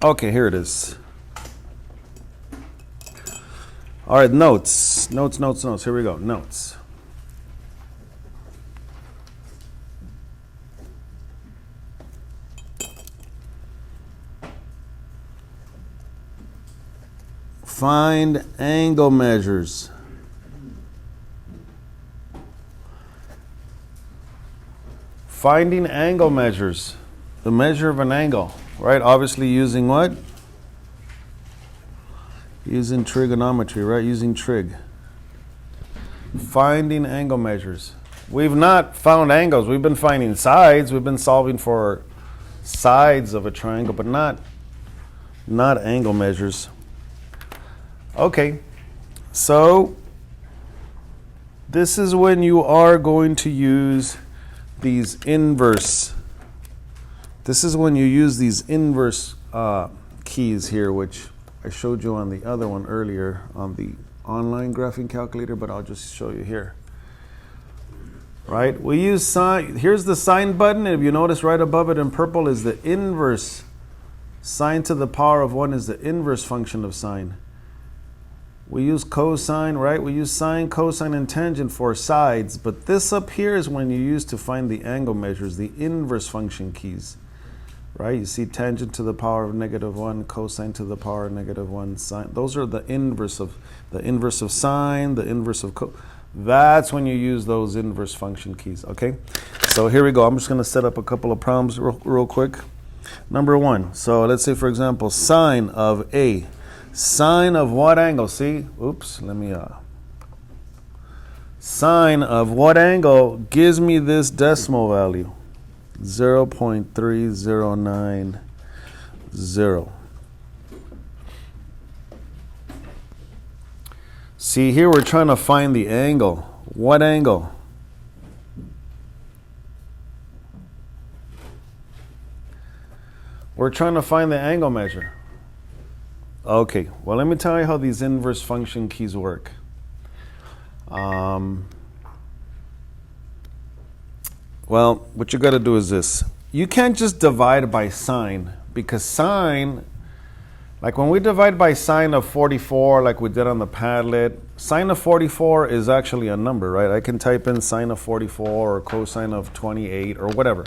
Okay, here it is. All right, notes. Notes. Here we go. Notes. Find angle measures. Finding angle measures. The measure of an angle, right? Obviously using what? Using trigonometry, right? Using trig. Finding angle measures. We've not found angles. We've been finding sides. We've been solving for sides of a triangle, but not angle measures. Okay, so this is when you are going to use these inverse. This is when you use these inverse keys here, which I showed you on the other one earlier on the online graphing calculator, but I'll just show you here. Right, we use sine. Here's the sine button, and if you notice right above it in purple is the inverse. Sine to the power of 1 is the inverse function of sine. We use cosine, right? We use sine, cosine, and tangent for sides, but this up here is when you use to find the angle measures, the inverse function keys, right? You see tangent to the power of -1, cosine to the power of -1, sine. Those are the inverse of sine, the inverse of That's when you use those inverse function keys, okay? So here we go. I'm just going to set up a couple of problems real quick. Number 1. So let's say, for example, sine of A. Sine of what angle? See? Oops, let me, sine of what angle gives me this decimal value? 0.3090. See, here we're trying to find the angle. What angle? We're trying to find the angle measure. Okay, well, let me tell you how these inverse function keys work. Well, what you got to do is this. You can't just divide by sine, because sine, like when we divide by sine of 44, like we did on the Padlet, sine of 44 is actually a number, right? I can type in sine of 44 or cosine of 28 or whatever.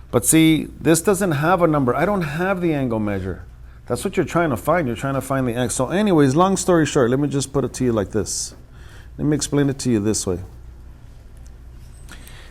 But see, this doesn't have a number. I don't have the angle measure. That's what you're trying to find. You're trying to find the angle. So anyways, long story short, let me just put it to you like this. Let me explain it to you this way.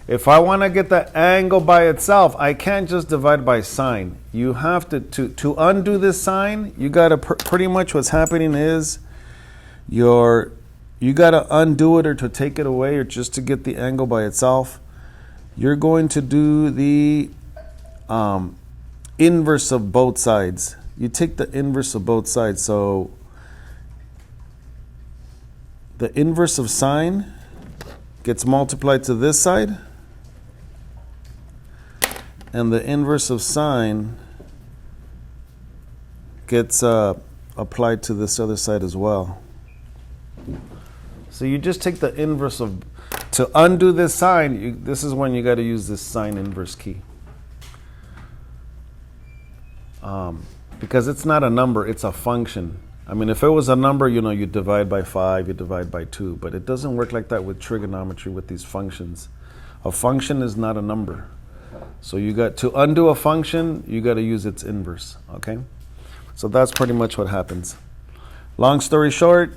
If I want to get the angle by itself, I can't just divide by sine. You have to undo this sign, you got to pretty much what's happening is you got to undo it or to take it away or just to get the angle by itself. You're going to do the inverse of both sides. You take the inverse of both sides. So the inverse of sine gets multiplied to this side, and the inverse of sine gets applied to this other side as well. So you just take the inverse of, to undo this sign, this is when you got to use this sine inverse key. Because it's not a number, it's a function. I mean, if it was a number, you know, you divide by 5, you divide by 2, but it doesn't work like that with trigonometry, with these functions. A function is not a number. So you got to undo a function, you got to use its inverse, okay? So that's pretty much what happens. Long story short,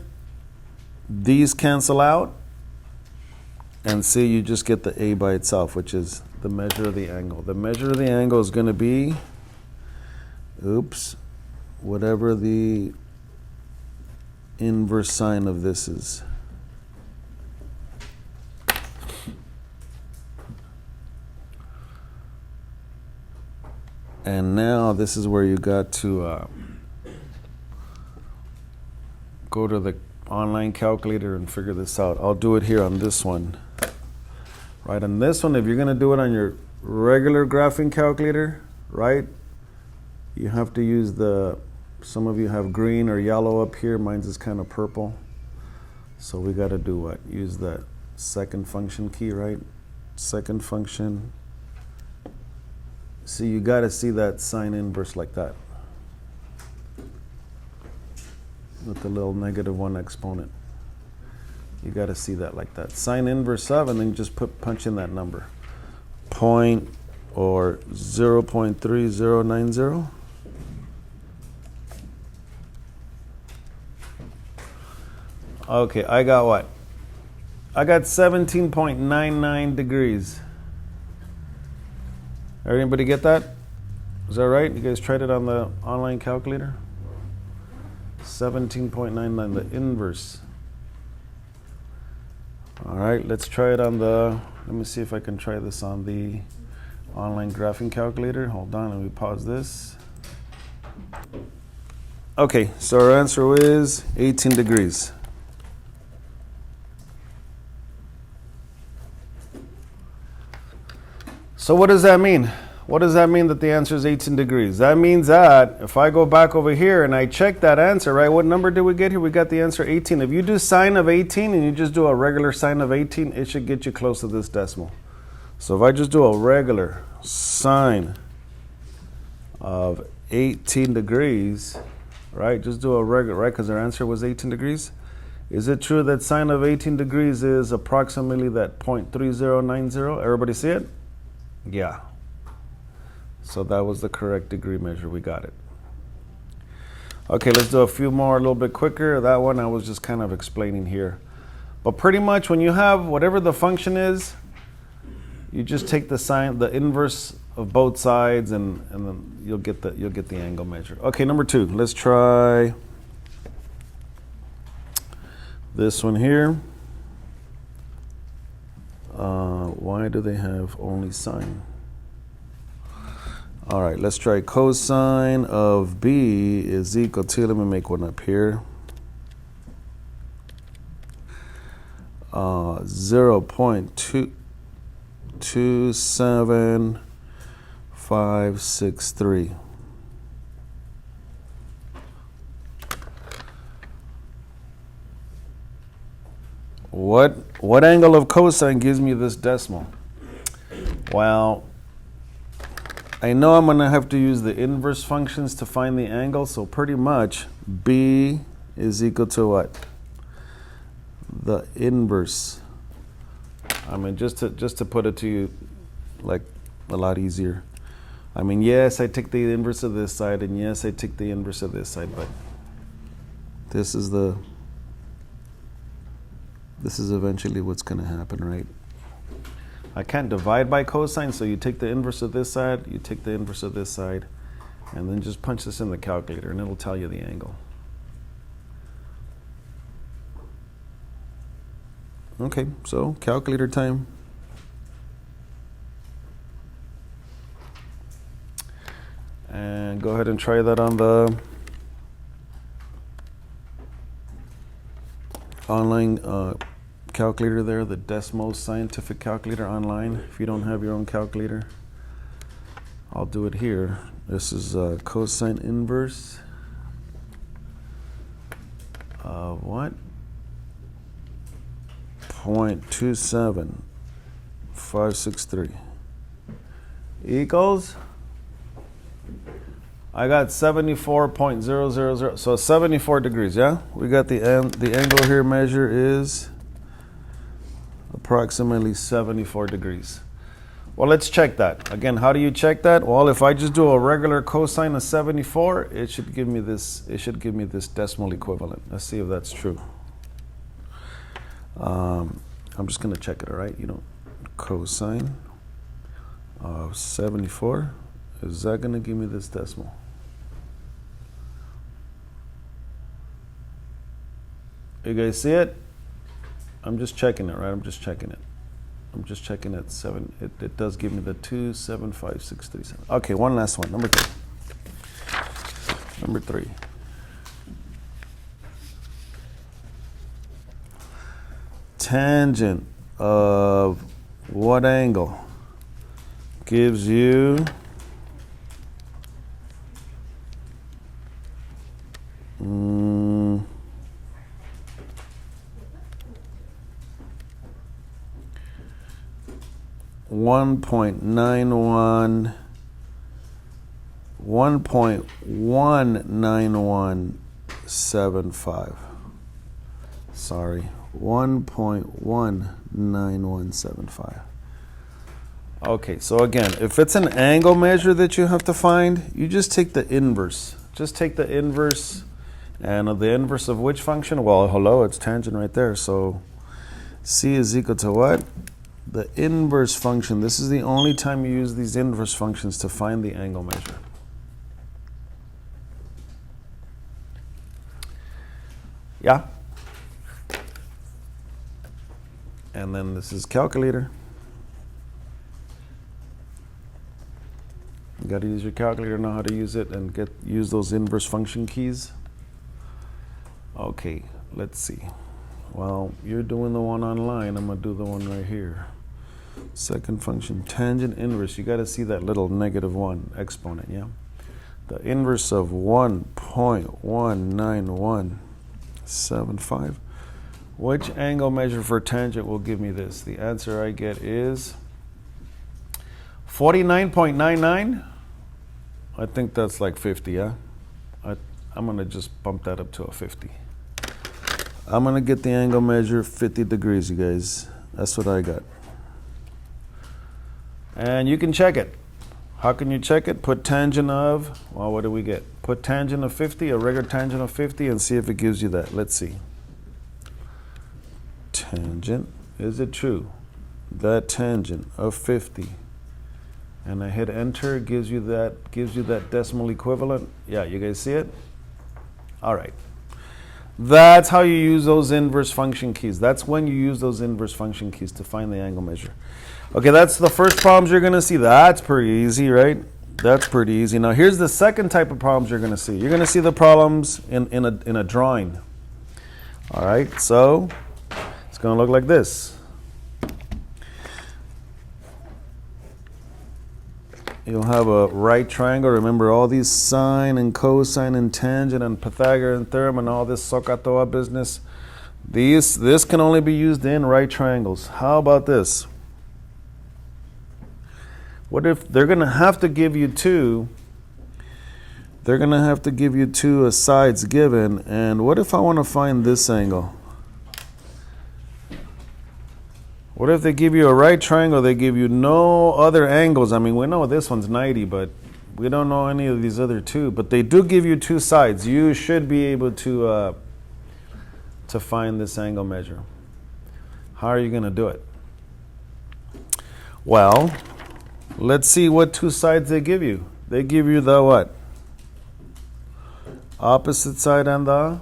these cancel out, and see, you just get the A by itself, which is the measure of the angle. The measure of the angle is going to be, whatever the inverse sine of this is. And now this is where you got to go to the online calculator and figure this out. I'll do it here on this one. Right, on this one, if you're going to do it on your regular graphing calculator, right, you have to use some of you have green or yellow up here. Mine's is kind of purple. So we got to do what? Use that second function key, right? Second function. See, you got to see that sine inverse like that. with the little -1 exponent. You got to see that like that. Sine inverse of, and then just punch in that number. Point or 0.3090. Okay, I got what? I got 17.99 degrees. Everybody get that? Is that right? You guys tried it on the online calculator? 17.99, the inverse. All right, let's try it on the, let me see if I can try this on the online graphing calculator. Hold on, let me pause this. Okay, so our answer is 18 degrees. So what does that mean? What does that mean that the answer is 18 degrees? That means that if I go back over here and I check that answer, right, what number did we get here? We got the answer 18. If you do sine of 18 and you just do a regular sine of 18, it should get you close to this decimal. So if I just do a regular sine of 18 degrees, right, just do a regular, right, because our answer was 18 degrees. Is it true that sine of 18 degrees is approximately that 0.3090? Everybody see it? Yeah. So that was the correct degree measure. We got it. Okay, let's do a few more a little bit quicker. That one I was just kind of explaining here. But pretty much when you have whatever the function is, you just take the sine, the inverse of both sides, and then you'll get the angle measure. Okay, number 2. Let's try this one here. Why do they have only sine? All right, let's try cosine of b is equal to, let me make one up here, 0.27563. What angle of cosine gives me this decimal? Well, I know I'm going to have to use the inverse functions to find the angle, so pretty much b is equal to what? The inverse. I mean, just to put it to you like a lot easier. I mean, yes, I take the inverse of this side, and yes, I take the inverse of this side, but this is eventually what's going to happen, right? I can't divide by cosine, so you take the inverse of this side, you take the inverse of this side, and then just punch this in the calculator, and it'll tell you the angle. Okay, so calculator time. And go ahead and try that on the online calculator there, the Desmos scientific calculator online. If you don't have your own calculator, I'll do it here. This is cosine inverse of what? 0.27563 equals, I got 74.000, so 74 degrees, yeah? We got the angle here measure is approximately 74 degrees. Well, let's check that. Again, how do you check that? Well, if I just do a regular cosine of 74, it should give me this decimal equivalent. Let's see if that's true. I'm just going to check it, all right? Cosine of 74, is that going to give me this decimal? You guys see it? I'm just checking it, right? I'm just checking it at 7. It does give me the 275,637. Okay, one last one. Number 3. Number 3. Tangent of what angle gives you 1.191 1.19175. Sorry, 1.19175. Okay, so again, if it's an angle measure that you have to find, you just take the inverse. Just take the inverse, and the inverse of which function? Well, hello, it's tangent right there. So C is equal to what? The inverse function. This is the only time you use these inverse functions to find the angle measure. Yeah? And then this is calculator. You got to use your calculator, know how to use it, and use those inverse function keys. Okay, let's see. Well, you're doing the one online. I'm going to do the one right here. Second function, tangent inverse. You got to see that little -1 exponent, yeah? The inverse of 1.19175. Which angle measure for tangent will give me this? The answer I get is 49.99. I think that's like 50, yeah? I'm going to just bump that up to a 50. I'm going to get the angle measure 50 degrees, you guys. That's what I got. And you can check it. How can you check it? Put tangent of, well, what do we get? Put tangent of 50, a regular tangent of 50, and see if it gives you that. Let's see. Tangent, is it true? That tangent of 50. And I hit enter, gives you that decimal equivalent. Yeah, you guys see it? All right. That's how you use those inverse function keys. That's when you use those inverse function keys to find the angle measure. Okay, that's the first problems you're going to see. That's pretty easy, right? That's pretty easy. Now here's the second type of problems you're going to see. You're going to see the problems in a drawing. All right, so it's going to look like this. You'll have a right triangle. Remember all these sine and cosine and tangent and Pythagorean theorem and all this SOHCAHTOA business. This can only be used in right triangles. How about this? What if they're going to have to give you two? They're going to have to give you two sides given. And what if I want to find this angle? What if they give you a right triangle, they give you no other angles? I mean, we know this one's 90, but we don't know any of these other two. But they do give you two sides. You should be able to find this angle measure. How are you going to do it? Well, let's see what two sides they give you. They give you the what? Opposite side and the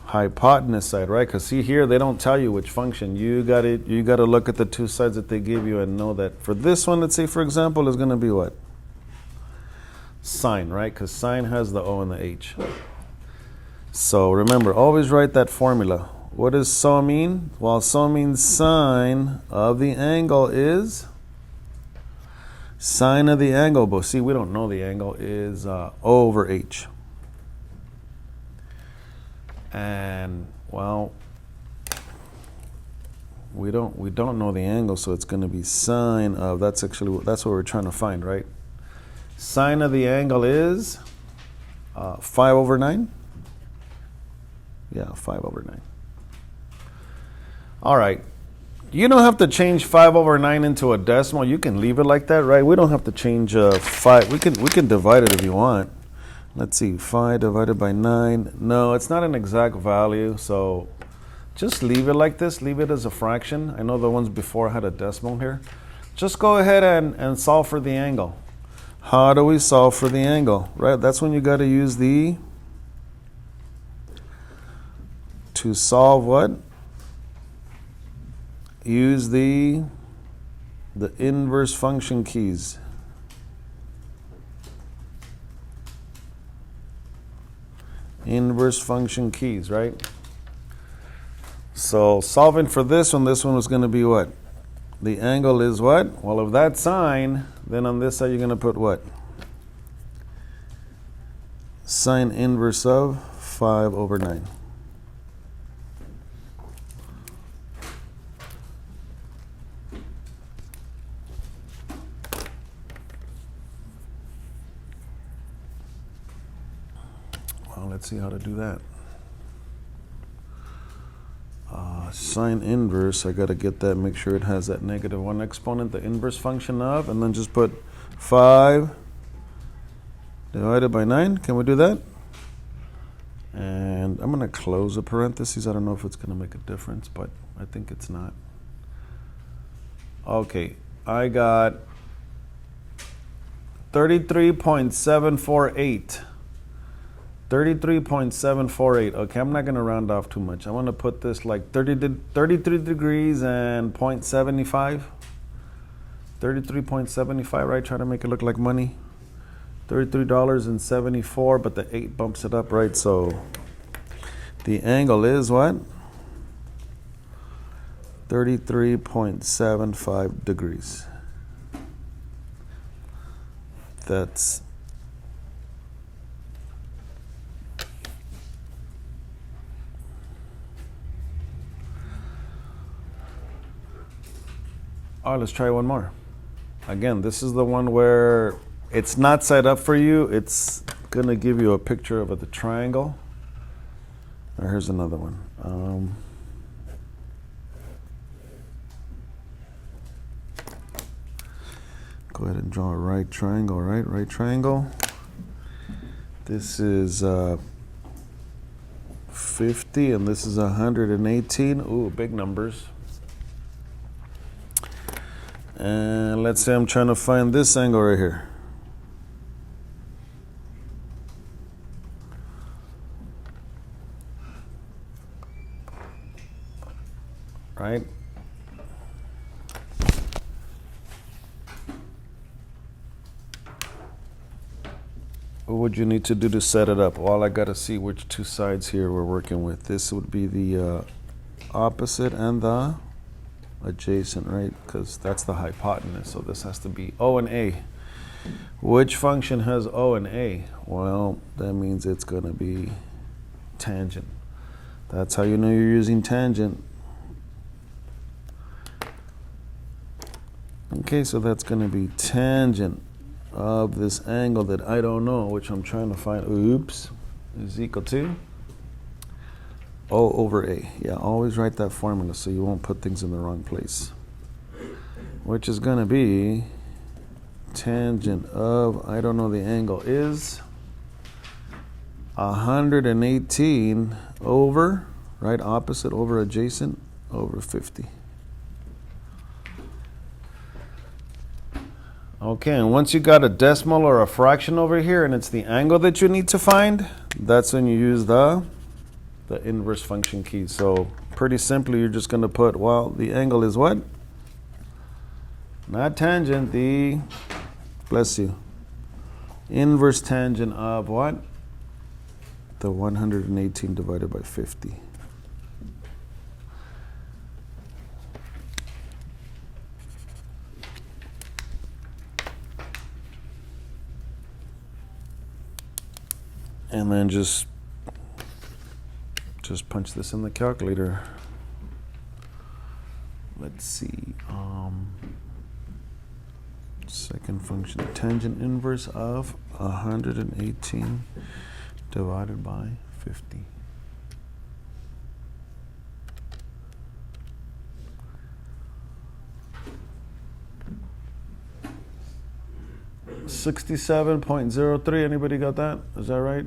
hypotenuse side, right? Because see here, they don't tell you which function. You got to look at the two sides that they give you and know that for this one, let's say for example, is going to be what? Sine, right? Because sine has the O and the H. So remember, always write that formula. What does so mean? Well, so means sine of the angle is sine of the angle. But see, we don't know the angle is O over H. And well, we don't know the angle, so it's going to be sine of, that's what we're trying to find, right? Sine of the angle is 5 over 9. Yeah, 5 over 9. All right. You don't have to change 5 over 9 into a decimal. You can leave it like that, right? We don't have to change 5. We can divide it if you want. Let's see, 5 divided by 9. No, it's not an exact value, so just leave it like this. Leave it as a fraction. I know the ones before had a decimal here. Just go ahead and solve for the angle. How do we solve for the angle? Right, that's when you got to use to solve what? Use the inverse function keys. Inverse function keys, right? So solving for this one was going to be what? The angle is what? Well, if that's sine, then on this side you're going to put what? Sine inverse of 5 over 9. Well, let's see how to do that. Sine inverse, I got to get that, make sure it has that -1 exponent, the inverse function of, and then just put 5 divided by 9. Can we do that? And I'm going to close the parentheses. I don't know if it's going to make a difference, but I think it's not. Okay, I got 33.748. 33.748. Okay, I'm not going to round off too much. I want to put this like 33 degrees and 0.75. 33.75, right? Try to make it look like money. $33.74, but the 8 bumps it up, right? So the angle is what? 33.75 degrees. That's all right, let's try one more. Again, this is the one where it's not set up for you. It's going to give you a picture of the triangle. Here's another one. Go ahead and draw a right triangle, right? Right triangle. This is 50 and this is 118. Ooh, big numbers. And let's say I'm trying to find this angle right here. Right? What would you need to do to set it up? Well, I got to see which two sides here we're working with. This would be the opposite and the adjacent, right? Because that's the hypotenuse, so this has to be O and A. Which function has O and A? Well, that means it's going to be tangent. That's how you know you're using tangent. Okay, so that's going to be tangent of this angle that I don't know, which I'm trying to find. Oops, is equal to O over A. Yeah, always write that formula so you won't put things in the wrong place. Which is going to be tangent of, I don't know, the angle is 118 over, right, opposite over adjacent, over 50. Okay, and once you got a decimal or a fraction over here and it's the angle that you need to find, that's when you use the inverse function key. So pretty simply, you're just going to put, well, the angle is what? Not tangent, the, bless you, inverse tangent of what? The 118 divided by 50. And then just punch this in the calculator. Let's see. Second function, tangent inverse of 118 divided by 50. $67.03. Anybody got that? Is that right?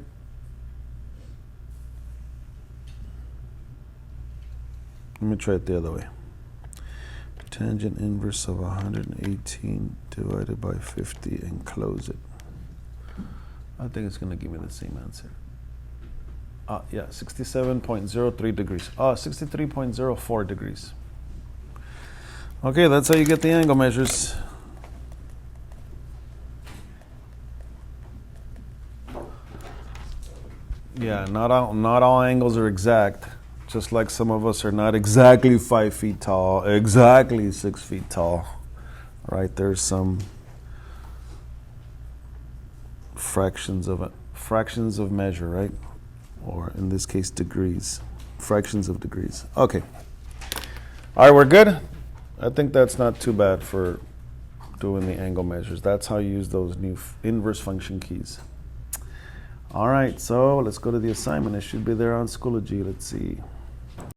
Let me try it the other way. Tangent inverse of 118 divided by 50 and close it. I think it's going to give me the same answer. Yeah, 67.03 degrees. 63.04 degrees. Okay, that's how you get the angle measures. Yeah, not all angles are exact. Just like some of us are not exactly 5 feet tall, exactly 6 feet tall, right? There's some fractions of measure, right? Or in this case, degrees, fractions of degrees. Okay. All right, we're good. I think that's not too bad for doing the angle measures. That's how you use those new inverse function keys. All right, so let's go to the assignment. It should be there on Schoology. Let's see.